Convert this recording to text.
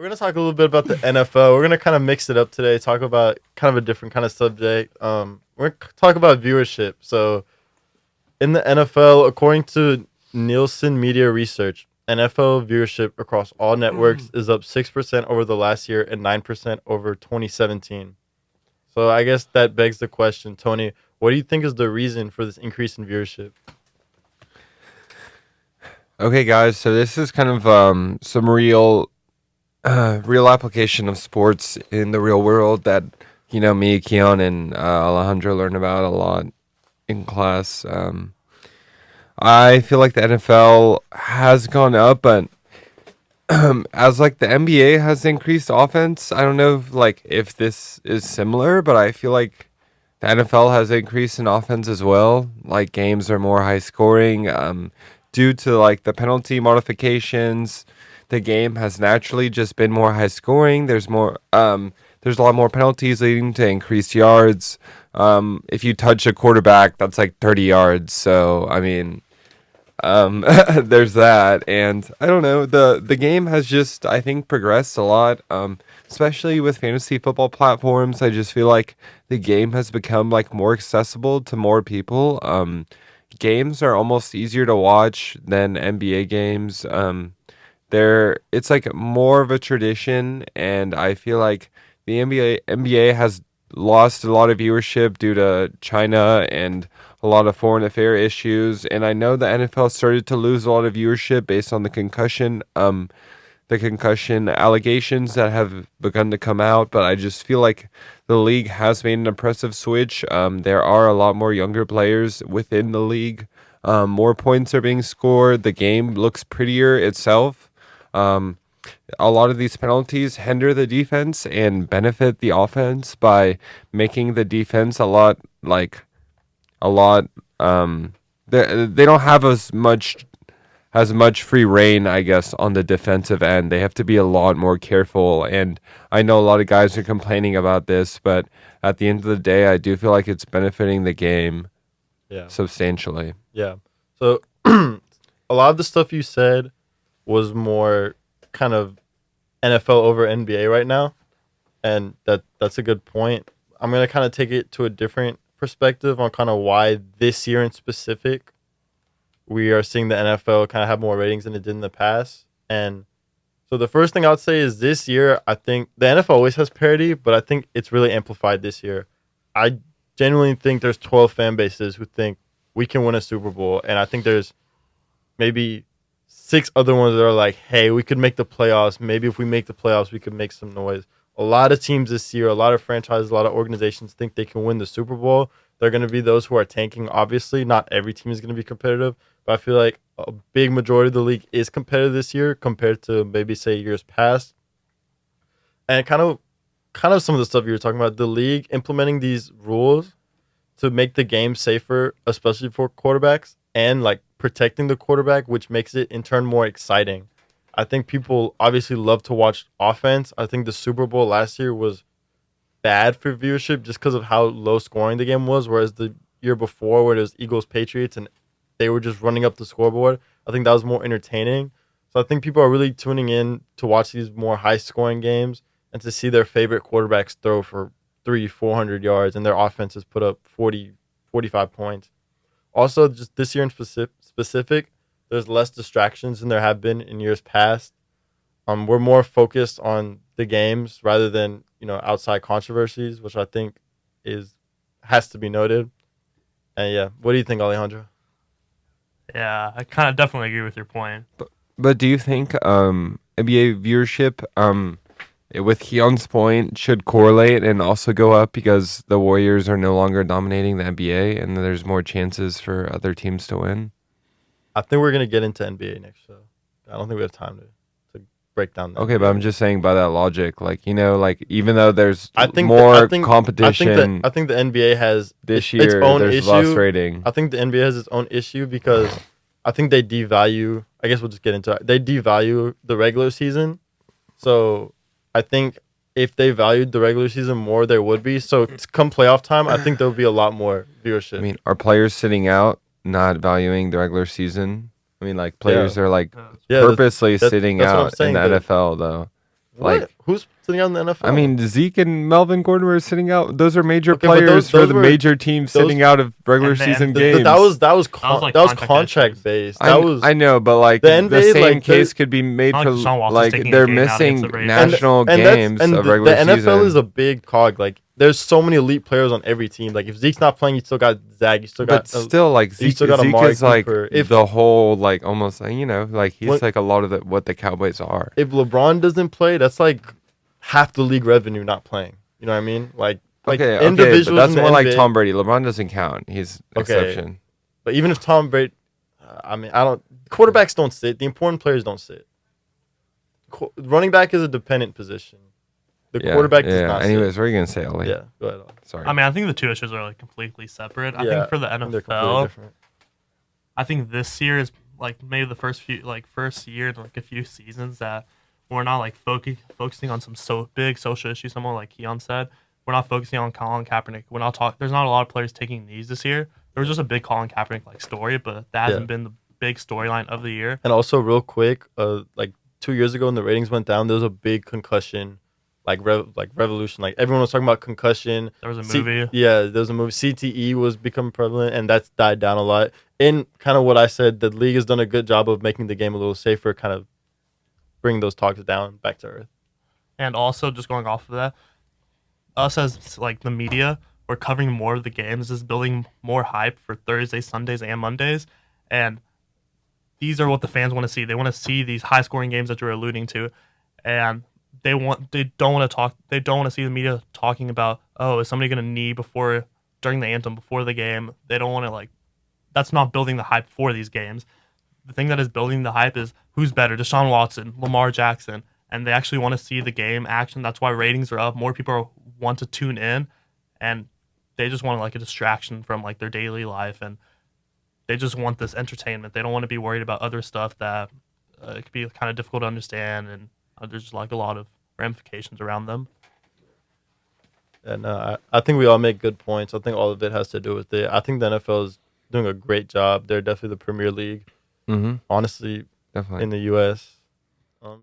We're gonna talk a little bit about the NFL. We're gonna kind of mix it up today. Talk about kind of a different kind of subject. We're gonna talk about viewership. So, in the NFL, according to Nielsen Media Research, NFL viewership across all networks is up 6% over the last year and 9% over 2017. So, I guess that begs the question, Tony. What do you think is the reason for this increase in viewership? Okay, guys. So this is kind of some real application of sports in the real world that me, Keon, and Alejandro learn about a lot in class. I feel like the NFL has gone up, but as like the NBA has increased offense, I don't know if this is similar, but I feel like the NFL has increased in offense as well. Like games are more high scoring. Due to like the penalty modifications, the game has naturally just been more high scoring. There's a lot more penalties leading to increased yards. If you touch a quarterback, that's like 30 yards. So I mean, there's that, and I don't know. The game has just, I think, progressed a lot. Especially with fantasy football platforms, I just feel like the game has become like more accessible to more people. Games are almost easier to watch than NBA games. It's like more of a tradition, and I feel like the NBA has lost a lot of viewership due to China and a lot of foreign affair issues. And I know the NFL started to lose a lot of viewership based on the concussion allegations that have begun to come out, but I just feel like the league has made an impressive switch. There are a lot more younger players within the league. More points are being scored. The game looks prettier itself. Um, a lot of these penalties hinder the defense and benefit the offense by making the defense a lot. They don't have as much free reign, I guess, on the defensive end. They have to be a lot more careful. And I know a lot of guys are complaining about this, but at the end of the day, I do feel like it's benefiting the game Yeah. substantially. Yeah. So, a lot of the stuff you said was more kind of NFL over NBA right now, and that's a good point. I'm gonna kind of take it to a different perspective on kind of why this year in specific we are seeing the NFL kind of have more ratings than it did in the past. And so the first thing I would say is this year, I think the NFL always has parity, but I think it's really amplified this year. I genuinely think there's 12 fan bases who think we can win a Super Bowl, and I think there's maybe six other ones that are like, hey, we could make the playoffs. Maybe if we make the playoffs, we could make some noise. A lot of teams this year, a lot of franchises, a lot of organizations think they can win the Super Bowl. They're going to be those who are tanking, obviously. Not every team is going to be competitive, but I feel like a big majority of the league is competitive this year compared to maybe, say, years past. And kind of some of the stuff you were talking about, the league implementing these rules to make the game safer, especially for quarterbacks, and like protecting the quarterback, which makes it in turn more exciting. I think people obviously love to watch offense. I think the Super Bowl last year was bad for viewership just because of how low scoring the game was, whereas the year before, where it was Eagles Patriots and they were just running up the scoreboard, I think that was more entertaining. So I think people are really tuning in to watch these more high scoring games and to see their favorite quarterbacks throw for 400 yards and their offenses put up 40, 45 points. Also, just this year in specific, there's less distractions than there have been in years past. We're more focused on the games rather than outside controversies, which I think is has to be noted. And yeah, what do you think, Alejandro? Yeah, I kind of definitely agree with your point. But do you think NBA viewership, with Keon's point, should correlate and also go up because the Warriors are no longer dominating the NBA and there's more chances for other teams to win? I think we're gonna get into NBA next show. I don't think we have time to break down the Okay, but NBA. I'm just saying by that logic, even though there's I think more I think competition I think the NBA has this its year, own there's less issue. rating. I think the NBA has its own issue because I think they devalue. I guess we'll just get into it. They devalue the regular season. So I think if they valued the regular season more, there would be. So come playoff time, I think there would be a lot more viewership. I mean, are players sitting out not valuing the regular season? I mean, like players are like Yeah, purposely that's sitting what I'm out in saying. the NFL though. What? Like, Who's sitting out in the NFL? I mean, Zeke and Melvin Gordon were sitting out. Those are major Okay, but players for those the were- major teams sitting out of regular And they- season and games. that was like contract contract based. I, That was I know, but like the the NBA, same like, case could be made Not for like Deshaun Watson's like taking a they're game out missing against the Raiders. national that's- games and of the regular NFL season. is a big cog. Like there's so many elite players on every team. Like if Zeke's not playing, you still got Zach. You still got. But still, like you Zeke, still got Zeke Amari is like Cooper. If- the whole like almost like like he's When- like a lot of what the Cowboys are. if LeBron doesn't play, that's like half the league revenue not playing. You know what I mean? Like Okay, individuals but that's in the more like NBA Tom Brady. LeBron doesn't count. He's Okay. exception. But even if Tom Brady, I mean, I don't. Quarterbacks don't sit. The important players don't sit. Running back is a dependent position. The quarterback does not. Anyways, what are you gonna say, Ollie? sit. Yeah, go ahead. Sorry. I mean, I think the two issues are like completely separate. I Yeah, think for the they're completely NFL, different. I think this year is like maybe the first year in like a few seasons that we're not like focusing on some big social issues. Someone like Keon said, we're not focusing on Colin Kaepernick. We're not talking. There's not a lot of players taking knees this year. There was just a big Colin Kaepernick like story, but that hasn't been the big storyline of the year. And also, real quick, like 2 years ago when the ratings went down, there was a big concussion, revolution. Like everyone was talking about concussion. There was a movie. There was a movie. CTE was becoming prevalent, and that's died down a lot. In kind of what I said, the league has done a good job of making the game a little safer, kind of bringing those talks down back to earth. And also, just going off of that, us as like the media, we're covering more of the games, is building more hype for Thursdays, Sundays, and Mondays, and these are what the fans want to see. They want to see these high-scoring games that you're alluding to, and they don't want to see the media talking about, oh, is somebody going to knee during the anthem before the game? They don't want to that's not building the hype for these games. The thing that is building the hype is who's better, Deshaun Watson, Lamar Jackson, and they actually want to see the game action. That's why ratings are up. More people want to tune in, and they just want like a distraction from like their daily life, and they just want this entertainment. They don't want to be worried about other stuff that it could be kind of difficult to understand, and there's just like a lot of ramifications around them. And I think we all make good points. I think all of it has to do with it. I think the NFL is doing a great job. They're definitely the Premier League, Mm-hmm. honestly, Definitely. in the U.S.